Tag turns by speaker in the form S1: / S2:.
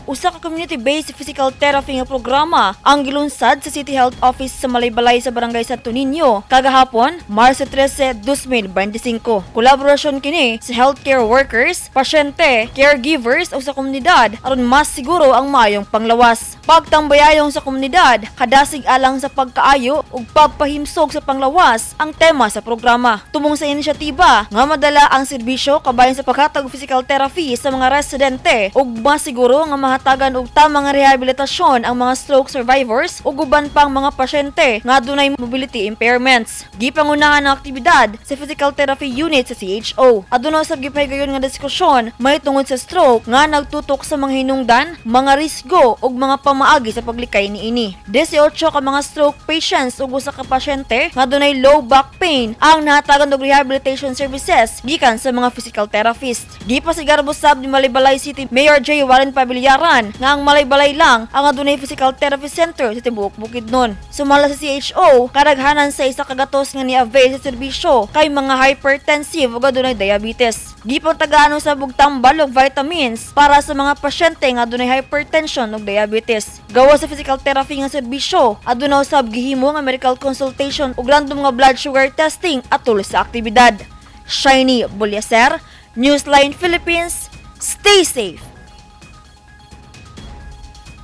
S1: usa ka community-based physical therapy nga programa ang gilunsad sa City Health Office sa Malaybalay sa Barangay Santo Niño kagahapon, Marso 13, 2025. Kolaborasyon kini sa healthcare workers, pasyente, caregivers o sa komunidad aron mas siguro ang maayong panglawas. Pagtambayayong sa komunidad, kadasig alang sa pagkaayo ug pagpahimsog sa panglawas ang tema sa programa. Tumong sa inisyatiba nga madala ang serbisyo kabayan sa paghatag og physical therapy sa mga residente ug masiguro nga mahatagan og tamang nga rehabilitasyon ang mga stroke survivors ug uban pang mga pasyente nga adunay mobility impairments. Gipangunahan ang aktibidad sa physical therapy unit sa CHO. Aduna sa gipahigayon nga diskusyon may tungod sa stroke nga nagtutok sa mga hinungdan, mga risgo ug mga pamaagi sa paglikay niini. 18 ka mga stroke patients ug usa ka pasyente nga adunay low back pain ang nahatagan og rehabilitation services gikan sa mga physical therapist. Gipasigar busab ni Malaybalay City Mayor J. Warren Pabiliaran nga ang Malaybalay lang ang adunay physical therapy center sa tibuok Bukidnon. Sumala sa CHO, kadaghanan sa isa ka gatos nga ni-avail sa serbisyo kay mga hypertensive ug adunay diabetes. Gipangtagaan sa bugtambal og vitamins para sa mga pasyente nga adunay hypertension ug diabetes. Gawa sa physical therapy nga serbisyo, aduna usab gihimo nga medical consultation ug random nga blood sugar testing atol sa aktibidad. Shiny Bulyaser, Newsline Philippines, stay safe!